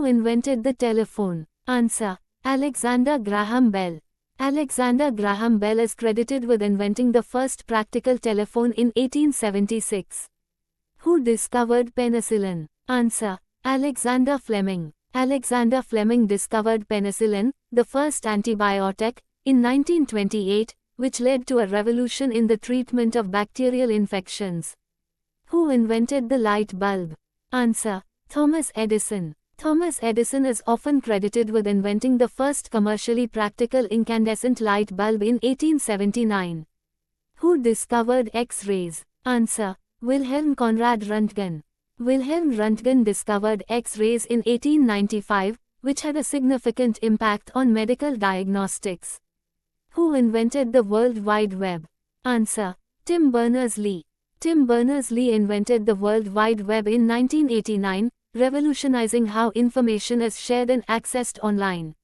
invented the telephone? Answer: Alexander Graham Bell. Alexander Graham Bell is credited with inventing the first practical telephone in 1876. Who discovered penicillin? Answer: Alexander Fleming. Alexander Fleming discovered penicillin, the first antibiotic, in 1928, which led to a revolution in the treatment of bacterial infections. Who invented the light bulb? Answer: Thomas Edison. Thomas Edison is often credited with inventing the first commercially practical incandescent light bulb in 1879. Who discovered X-rays? Answer: Wilhelm Conrad Röntgen. Wilhelm Röntgen discovered X-rays in 1895, which had a significant impact on medical diagnostics. Who invented the World Wide Web? Answer: Tim Berners-Lee. Tim Berners-Lee invented the World Wide Web in 1989, revolutionizing how information is shared and accessed online.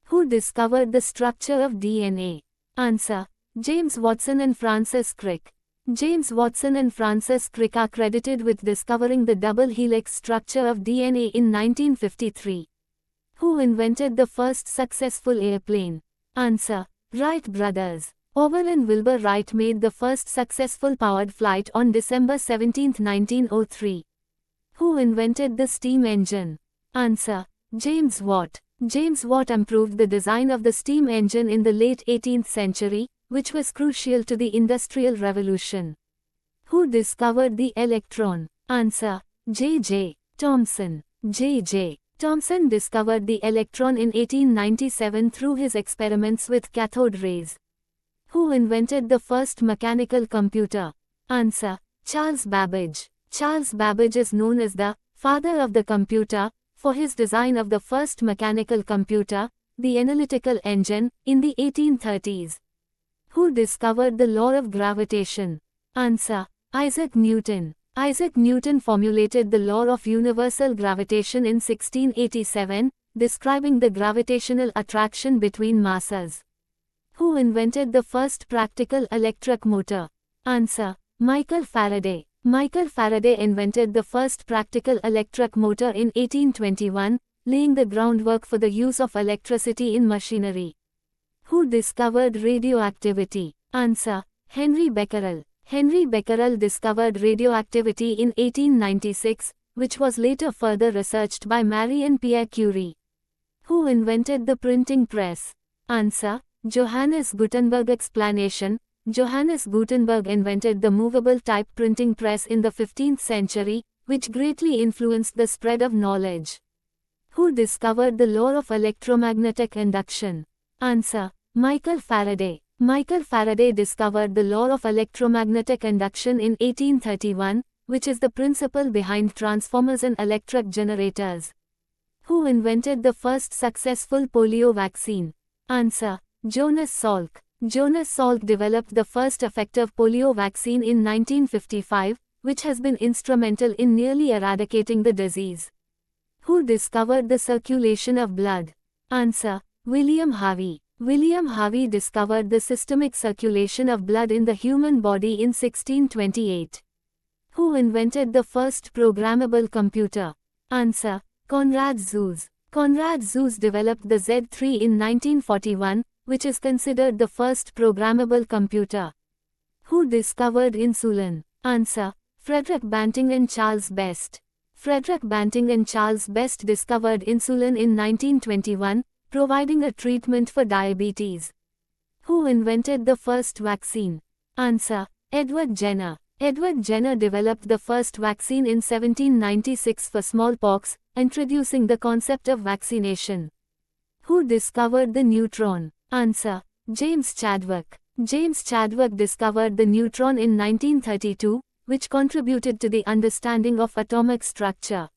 Who discovered the structure of DNA? Answer: James Watson and Francis Crick. James Watson and Francis Crick are credited with discovering the double helix structure of DNA in 1953. Who invented the first successful airplane? Answer: Wright brothers. Orville and Wilbur Wright made the first successful powered flight on December 17, 1903. Who invented the steam engine? Answer: James Watt. James Watt improved the design of the steam engine in the late 18th century, which was crucial to the Industrial Revolution. Who discovered the electron? Answer: J. J. Thomson. J. J. Thomson discovered the electron in 1897 through his experiments with cathode rays. Who invented the first mechanical computer? Answer: Charles Babbage. Charles Babbage is known as the father of the computer for his design of the first mechanical computer, the analytical engine, in the 1830s. Who discovered the law of gravitation? Answer: Isaac Newton. Isaac Newton formulated the law of universal gravitation in 1687, describing the gravitational attraction between masses. Who invented the first practical electric motor? Answer: Michael Faraday. Michael Faraday invented the first practical electric motor in 1821, laying the groundwork for the use of electricity in machinery. Who discovered radioactivity? Answer: Henry Becquerel. Henry Becquerel discovered radioactivity in 1896, which was later further researched by Marie and Pierre Curie. Who invented the printing press? Answer: Johannes Gutenberg. Explanation: Johannes Gutenberg invented the movable type printing press in the 15th century, which greatly influenced the spread of knowledge. Who discovered the law of electromagnetic induction? Answer: Michael Faraday. Michael Faraday discovered the law of electromagnetic induction in 1831, which is the principle behind transformers and electric generators. Who invented the first successful polio vaccine? Answer: Jonas Salk. Jonas Salk developed the first effective polio vaccine in 1955, which has been instrumental in nearly eradicating the disease. Who discovered the circulation of blood? Answer: William Harvey. William Harvey discovered the systemic circulation of blood in the human body in 1628. Who invented the first programmable computer? Answer: Konrad Zuse. Konrad Zuse developed the Z3 in 1941, which is considered the first programmable computer. Who discovered insulin? Answer: Frederick Banting and Charles Best. Frederick Banting and Charles Best discovered insulin in 1921, providing a treatment for diabetes. Who invented the first vaccine? Answer: Edward Jenner. Edward Jenner developed the first vaccine in 1796 for smallpox, introducing the concept of vaccination. Who discovered the neutron? Answer: James Chadwick. James Chadwick discovered the neutron in 1932, which contributed to the understanding of atomic structure.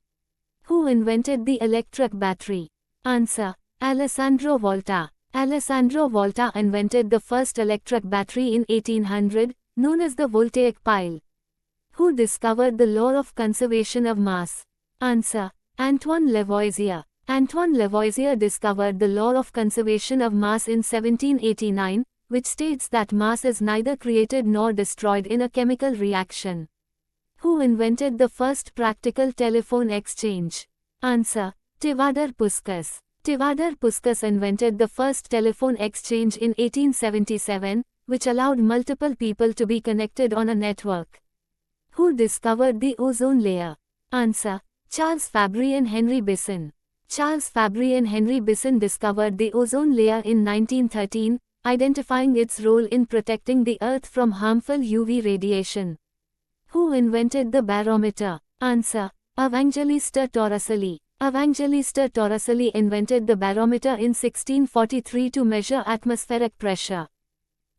Who invented the electric battery? Answer: Alessandro Volta. Alessandro Volta invented the first electric battery in 1800, known as the voltaic pile. Who discovered the law of conservation of mass? Answer: Antoine Lavoisier. Antoine Lavoisier discovered the law of conservation of mass in 1789, which states that mass is neither created nor destroyed in a chemical reaction. Who invented the first practical telephone exchange? Answer: Tivadar Puskas. Tivadar Puskas invented the first telephone exchange in 1877, which allowed multiple people to be connected on a network. Who discovered the ozone layer? Answer: Charles Fabry and Henry Bisson. Charles Fabry and Henry Bisson discovered the ozone layer in 1913, identifying its role in protecting the Earth from harmful UV radiation. Who invented the barometer? Answer: Evangelista Torricelli. Evangelista Torricelli invented the barometer in 1643 to measure atmospheric pressure.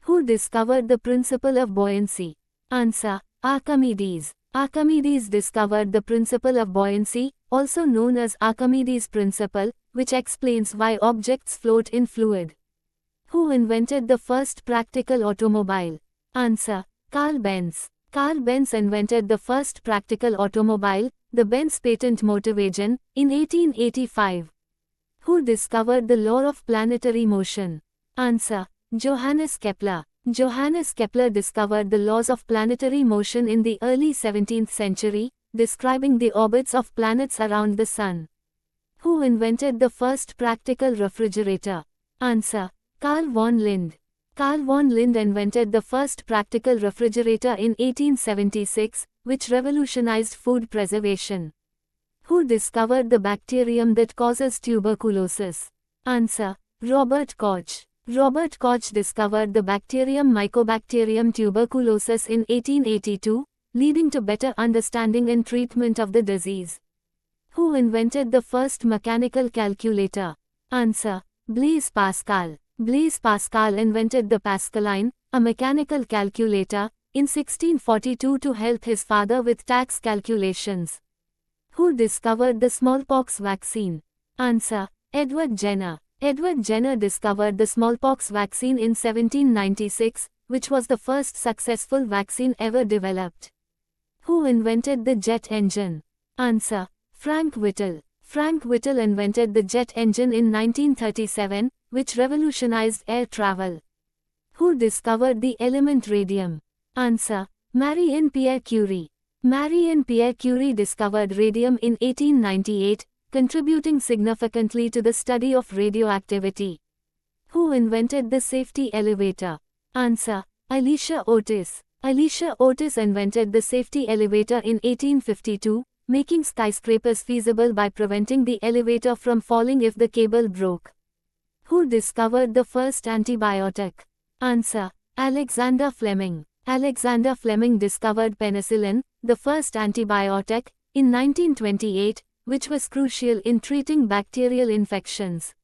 Who discovered the principle of buoyancy? Answer: Archimedes. Archimedes discovered the principle of buoyancy, also known as Archimedes' principle, which explains why objects float in fluid. Who invented the first practical automobile? Answer: Carl Benz. Carl Benz invented the first practical automobile, the Benz patent motorwagen, in 1885. Who discovered the law of planetary motion? Answer: Johannes Kepler. Johannes Kepler discovered the laws of planetary motion in the early 17th century, describing the orbits of planets around the Sun. Who invented the first practical refrigerator? Answer: Carl von Linde. Carl von Linde invented the first practical refrigerator in 1876, which revolutionized food preservation. Who discovered the bacterium that causes tuberculosis? Answer: Robert Koch. Robert Koch discovered the bacterium Mycobacterium tuberculosis in 1882, leading to better understanding and treatment of the disease. Who invented the first mechanical calculator? Answer: Blaise Pascal. Blaise Pascal invented the Pascaline, a mechanical calculator, in 1642 to help his father with tax calculations. Who discovered the smallpox vaccine? Answer: Edward Jenner. Edward Jenner discovered the smallpox vaccine in 1796, which was the first successful vaccine ever developed. Who invented the jet engine? Answer: Frank Whittle. Frank Whittle invented the jet engine in 1937, which revolutionized air travel. Who discovered the element radium? Answer: Marie Pierre Curie. Marie Pierre Curie discovered radium in 1898, contributing significantly to the study of radioactivity. Who invented the safety elevator? Answer: Elisha Otis. Elisha Otis invented the safety elevator in 1852, making skyscrapers feasible by preventing the elevator from falling if the cable broke. Who discovered the first antibiotic? Answer: Alexander Fleming. Alexander Fleming discovered penicillin, the first antibiotic, in 1928, which was crucial in treating bacterial infections.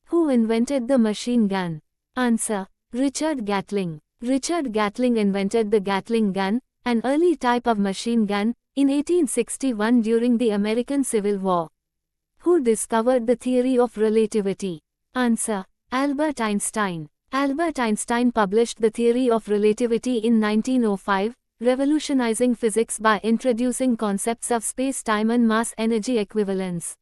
Who invented the machine gun? Answer: Richard Gatling. Richard Gatling invented the Gatling gun, an early type of machine gun, in 1861 during the American Civil War. Who discovered the theory of relativity? Answer: Albert Einstein. Albert Einstein published the theory of relativity in 1905, revolutionizing physics by introducing concepts of space-time and mass-energy equivalence.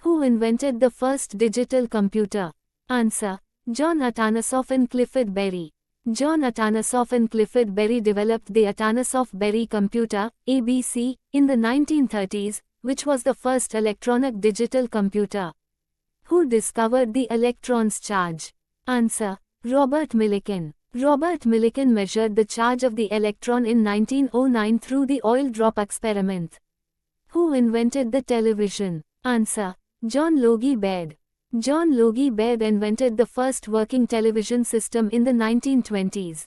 Who invented the first digital computer? Answer: John Atanasoff and Clifford Berry. John Atanasoff and Clifford Berry developed the Atanasoff-Berry computer, ABC, in the 1930s, which was the first electronic digital computer. Who discovered the electron's charge? Answer: Robert Millikan. Robert Millikan measured the charge of the electron in 1909 through the oil drop experiment. Who invented the television? Answer: John Logie Baird. John Logie Baird invented the first working television system in the 1920s.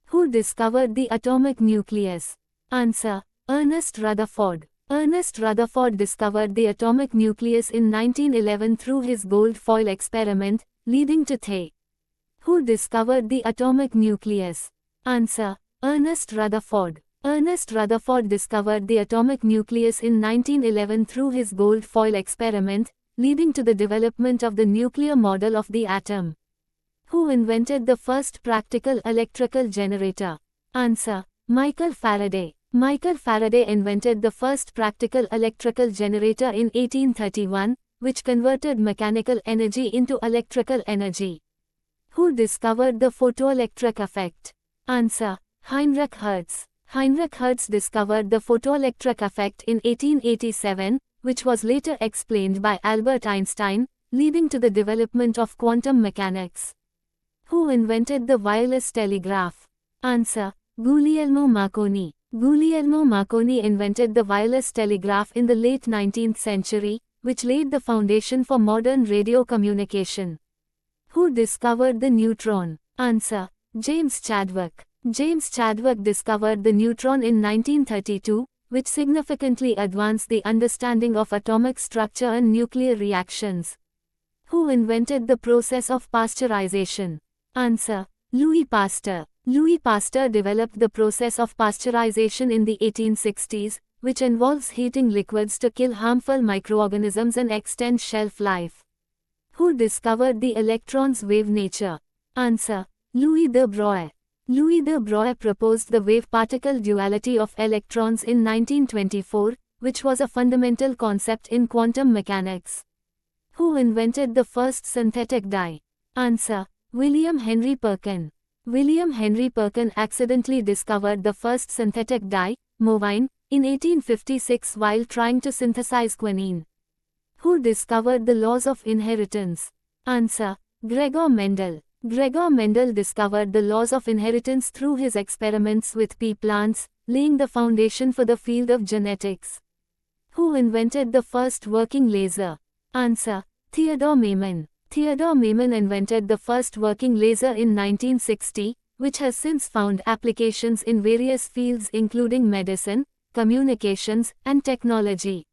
Who discovered the atomic nucleus? Answer: Ernest Rutherford. Ernest Rutherford discovered the atomic nucleus in 1911 through his gold foil experiment, leading to The. Who discovered the atomic nucleus? Answer: Ernest Rutherford. Ernest Rutherford discovered the atomic nucleus in 1911 through his gold foil experiment, leading to the development of the nuclear model of the atom. Who invented the first practical electrical generator? Answer: Michael Faraday. Michael Faraday invented the first practical electrical generator in 1831, which converted mechanical energy into electrical energy. Who discovered the photoelectric effect? Answer: Heinrich Hertz. Heinrich Hertz discovered the photoelectric effect in 1887, which was later explained by Albert Einstein, leading to the development of quantum mechanics. Who invented the wireless telegraph? Answer: Guglielmo Marconi. Guglielmo Marconi invented the wireless telegraph in the late 19th century, which laid the foundation for modern radio communication. Who discovered the neutron? Answer: James Chadwick. James Chadwick discovered the neutron in 1932, which significantly advanced the understanding of atomic structure and nuclear reactions. Who invented the process of pasteurization? Answer: Louis Pasteur. Louis Pasteur developed the process of pasteurization in the 1860s, which involves heating liquids to kill harmful microorganisms and extend shelf life. Who discovered the electron's wave nature? Answer: Louis de Broglie. Louis de Broglie proposed the wave-particle duality of electrons in 1924, which was a fundamental concept in quantum mechanics. Who invented the first synthetic dye? Answer: William Henry Perkin. William Henry Perkin accidentally discovered the first synthetic dye, movine, in 1856 while trying to synthesize quinine. Who discovered the laws of inheritance? Answer: Gregor Mendel. Gregor Mendel discovered the laws of inheritance through his experiments with pea plants, laying the foundation for the field of genetics. Who invented the first working laser? Answer: Theodore Maiman. Theodore Maiman invented the first working laser in 1960, which has since found applications in various fields including medicine, communications, and technology.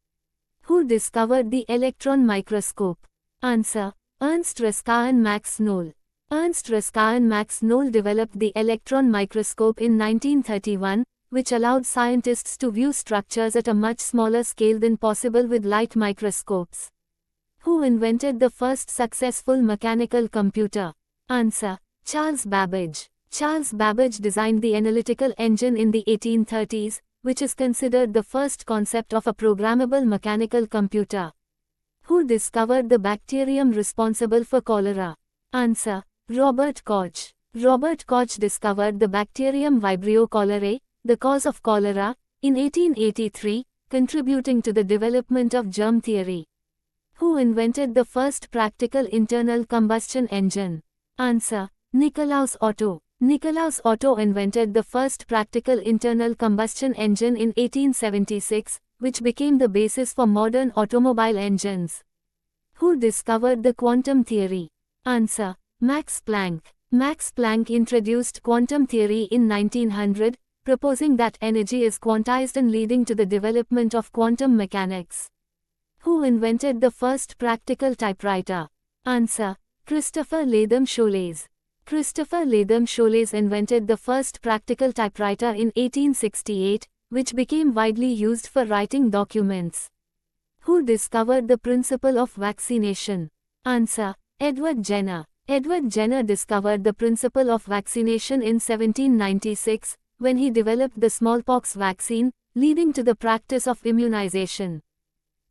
Who discovered the electron microscope? Answer: Ernst Ruska and Max Knoll. Ernst Ruska and Max Knoll developed the electron microscope in 1931, which allowed scientists to view structures at a much smaller scale than possible with light microscopes. Who invented the first successful mechanical computer? Answer: Charles Babbage. Charles Babbage designed the analytical engine in the 1830s, which is considered the first concept of a programmable mechanical computer. Who discovered the bacterium responsible for cholera? Answer: Robert Koch. Robert Koch discovered the bacterium Vibrio cholerae, the cause of cholera, in 1883, contributing to the development of germ theory. Who invented the first practical internal combustion engine? Answer: Nikolaus Otto. Nikolaus Otto invented the first practical internal combustion engine in 1876, which became the basis for modern automobile engines. Who discovered the quantum theory? Answer: Max Planck. Max Planck introduced quantum theory in 1900, proposing that energy is quantized and leading to the development of quantum mechanics. Who invented the first practical typewriter? Answer: Christopher Latham Sholes. Christopher Latham Sholes invented the first practical typewriter in 1868, which became widely used for writing documents. Who discovered the principle of vaccination? Answer: Edward Jenner. Edward Jenner discovered the principle of vaccination in 1796, when he developed the smallpox vaccine, leading to the practice of immunization.